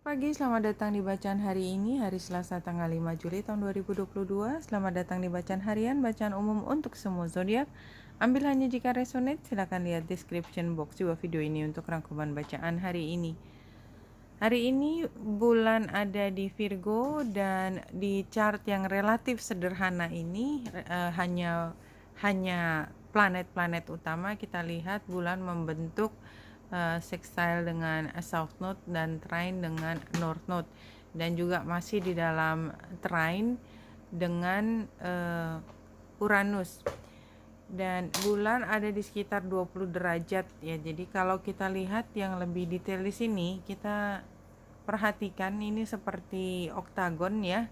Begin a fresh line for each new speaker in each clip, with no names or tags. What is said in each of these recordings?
Pagi, selamat datang di bacaan hari ini, hari Selasa tanggal 5 Juli tahun 2022. Selamat datang di bacaan harian, bacaan umum untuk semua zodiak. Ambil hanya jika resonate, silakan lihat description box di bawah video ini untuk rangkuman bacaan hari ini. Hari ini bulan ada di Virgo dan di chart yang relatif sederhana ini hanya planet-planet utama kita lihat bulan membentuk sextile dengan South Node dan trine dengan North Node, dan juga masih di dalam trine dengan Uranus, dan bulan ada di sekitar 20 derajat ya. Jadi kalau kita lihat yang lebih detail di sini, kita perhatikan ini seperti oktagon ya.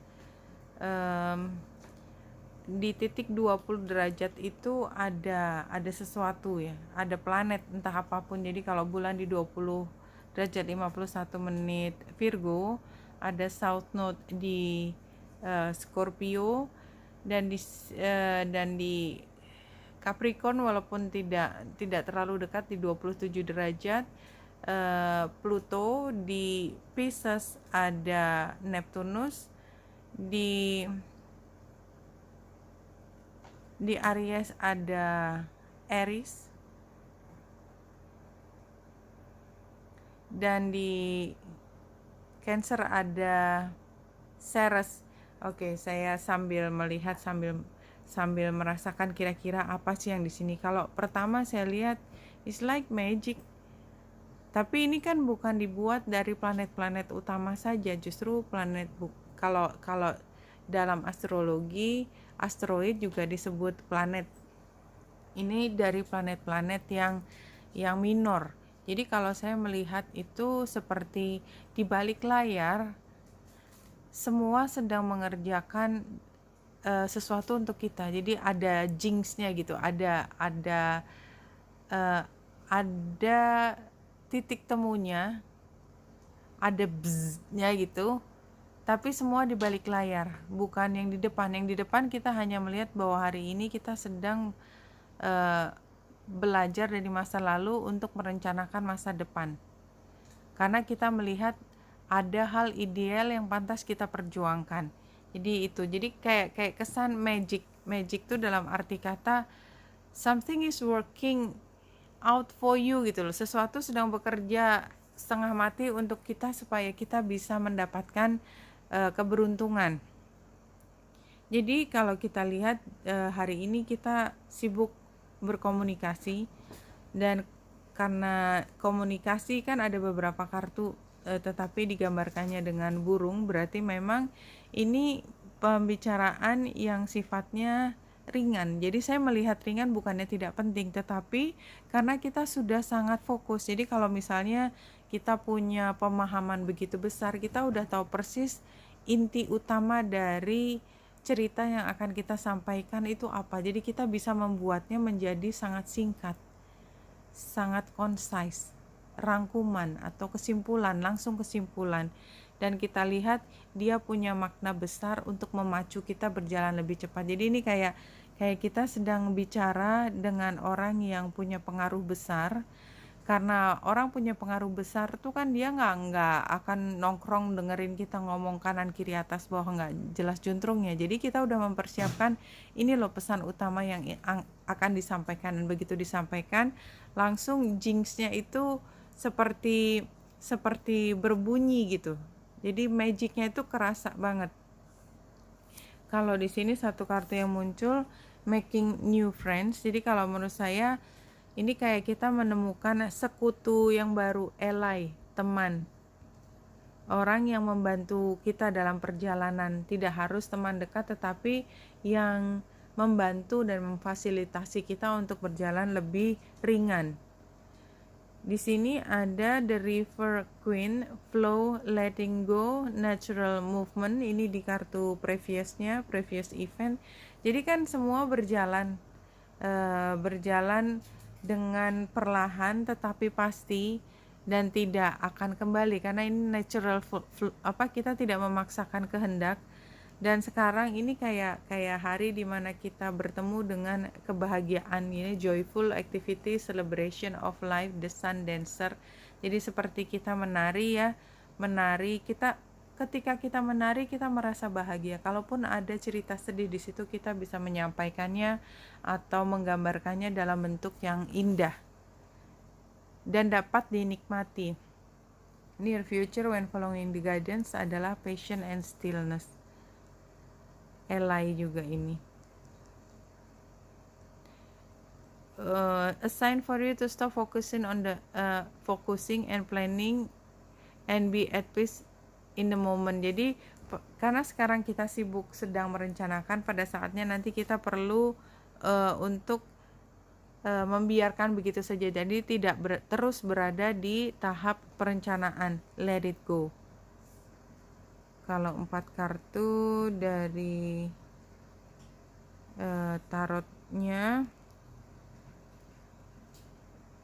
Di titik 20 derajat itu ada sesuatu ya, ada planet entah apapun. Jadi kalau bulan di 20 derajat 51 menit Virgo, ada South Node di Scorpio, dan di Capricorn walaupun tidak terlalu dekat di 27 derajat. Pluto di Pisces, ada Neptunus di Aries, ada Aries, dan di Cancer ada Ceres. Oke, saya sambil melihat sambil merasakan kira-kira apa sih yang di sini. Kalau pertama saya lihat it's like magic. Tapi ini kan bukan dibuat dari planet-planet utama saja, justru kalau dalam astrologi, asteroid juga disebut planet. Ini dari planet-planet yang minor. Jadi kalau saya melihat itu seperti di balik layar semua sedang mengerjakan sesuatu untuk kita. Jadi ada jinxnya gitu, ada titik temunya, ada bzznya gitu. Tapi semua di balik layar, bukan yang di depan. Yang di depan kita hanya melihat bahwa hari ini kita sedang belajar dari masa lalu untuk merencanakan masa depan. Karena kita melihat ada hal ideal yang pantas kita perjuangkan. Jadi itu, jadi kayak kesan magic. Magic itu dalam arti kata something is working out for you gitu loh. Sesuatu sedang bekerja setengah mati untuk kita supaya kita bisa mendapatkan keberuntungan. Jadi kalau kita lihat hari ini kita sibuk berkomunikasi, dan karena komunikasi kan ada beberapa kartu tetapi digambarkannya dengan burung, berarti memang ini pembicaraan yang sifatnya ringan. Jadi saya melihat ringan bukannya tidak penting, tetapi karena kita sudah sangat fokus. Jadi kalau misalnya kita punya pemahaman begitu besar, kita udah tahu persis inti utama dari cerita yang akan kita sampaikan itu apa. Jadi kita bisa membuatnya menjadi sangat singkat, sangat concise, rangkuman atau kesimpulan, langsung kesimpulan. Dan kita lihat dia punya makna besar untuk memacu kita berjalan lebih cepat. Jadi ini kayak kita sedang bicara dengan orang yang punya pengaruh besar. Karena orang punya pengaruh besar tuh kan dia nggak akan nongkrong dengerin kita ngomong kanan kiri atas bawah nggak jelas juntrungnya. Jadi kita udah mempersiapkan ini loh pesan utama yang akan disampaikan, dan begitu disampaikan langsung jinxnya itu seperti berbunyi gitu. Jadi magicnya itu kerasa banget. Kalau di sini satu kartu yang muncul making new friends. Jadi kalau menurut saya ini kayak kita menemukan sekutu yang baru, ally, teman. Orang yang membantu kita dalam perjalanan, tidak harus teman dekat tetapi yang membantu dan memfasilitasi kita untuk berjalan lebih ringan. Di sini ada the river queen, flow, letting go, natural movement. Ini di kartu previous event. Jadi kan semua berjalan dengan perlahan tetapi pasti, dan tidak akan kembali karena ini natural kita tidak memaksakan kehendak. Dan sekarang ini kayak hari dimana kita bertemu dengan kebahagiaan, ini joyful activity, celebration of life, the sun dancer. Jadi seperti kita menari ya, menari, ketika kita menari kita merasa bahagia. Kalaupun ada cerita sedih di situ, kita bisa menyampaikannya atau menggambarkannya dalam bentuk yang indah dan dapat dinikmati. Near future when following the guidance adalah patience and stillness. Elai juga ini. A sign for you to stop focusing on the focusing and planning and be at peace in the moment. Jadi karena sekarang kita sibuk sedang merencanakan, pada saatnya nanti kita perlu untuk membiarkan begitu saja. Jadi tidak terus berada di tahap perencanaan. Let it go. Kalau 4 kartu dari tarotnya,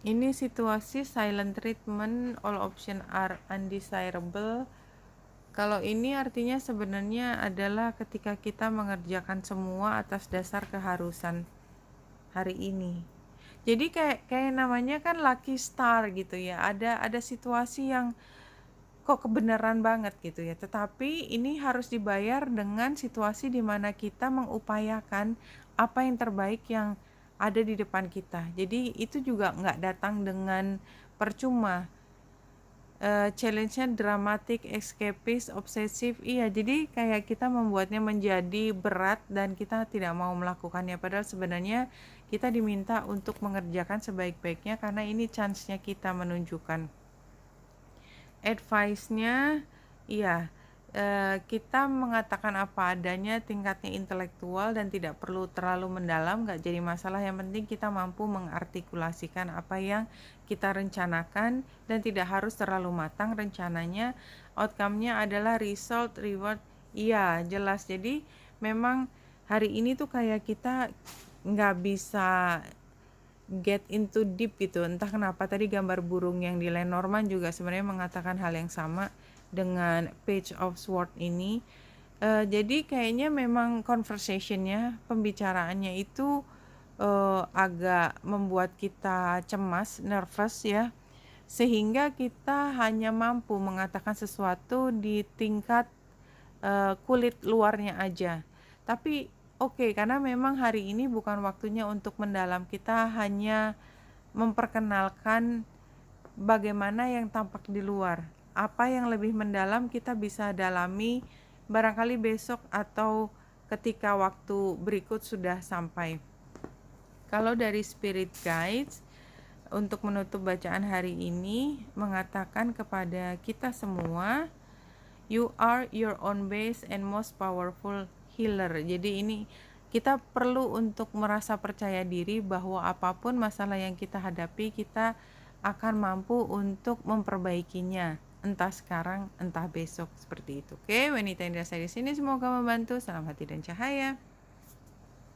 ini situasi silent treatment, all option are undesirable. Kalau ini artinya sebenarnya adalah ketika kita mengerjakan semua atas dasar keharusan hari ini. Jadi kayak namanya kan lucky star gitu ya. Ada situasi yang kok kebenaran banget gitu ya. Tetapi ini harus dibayar dengan situasi di mana kita mengupayakan apa yang terbaik yang ada di depan kita. Jadi itu juga nggak datang dengan percuma. Challenge-nya dramatic, escapist, obsesif. Iya, jadi kayak kita membuatnya menjadi berat dan kita tidak mau melakukannya. Padahal sebenarnya kita diminta untuk mengerjakan sebaik-baiknya karena ini chance-nya kita menunjukkan. Advice-nya, iya, kita mengatakan apa adanya, tingkatnya intelektual dan tidak perlu terlalu mendalam, gak jadi masalah. Yang penting kita mampu mengartikulasikan apa yang kita rencanakan dan tidak harus terlalu matang rencananya. Outcome-nya adalah result, reward. Iya, jelas. Jadi memang hari ini tuh kayak kita gak bisa get into deep gitu. Entah kenapa tadi gambar burung yang di Lenormand juga sebenarnya mengatakan hal yang sama dengan Page of Swords ini. Jadi kayaknya memang conversationnya, pembicaraannya itu agak membuat kita cemas, nervous ya, sehingga kita hanya mampu mengatakan sesuatu di tingkat kulit luarnya aja. Tapi oke, karena memang hari ini bukan waktunya untuk mendalam, kita hanya memperkenalkan bagaimana yang tampak di luar. Apa yang lebih mendalam kita bisa dalami barangkali besok atau ketika waktu berikut sudah sampai. Kalau dari Spirit Guides untuk menutup bacaan hari ini mengatakan kepada kita semua, you are your own best and most powerful healer. Jadi ini kita perlu untuk merasa percaya diri bahwa apapun masalah yang kita hadapi, kita akan mampu untuk memperbaikinya, entah sekarang entah besok, seperti itu. Oke, wanita yang dirasa di sini semoga membantu. Salam hati dan cahaya.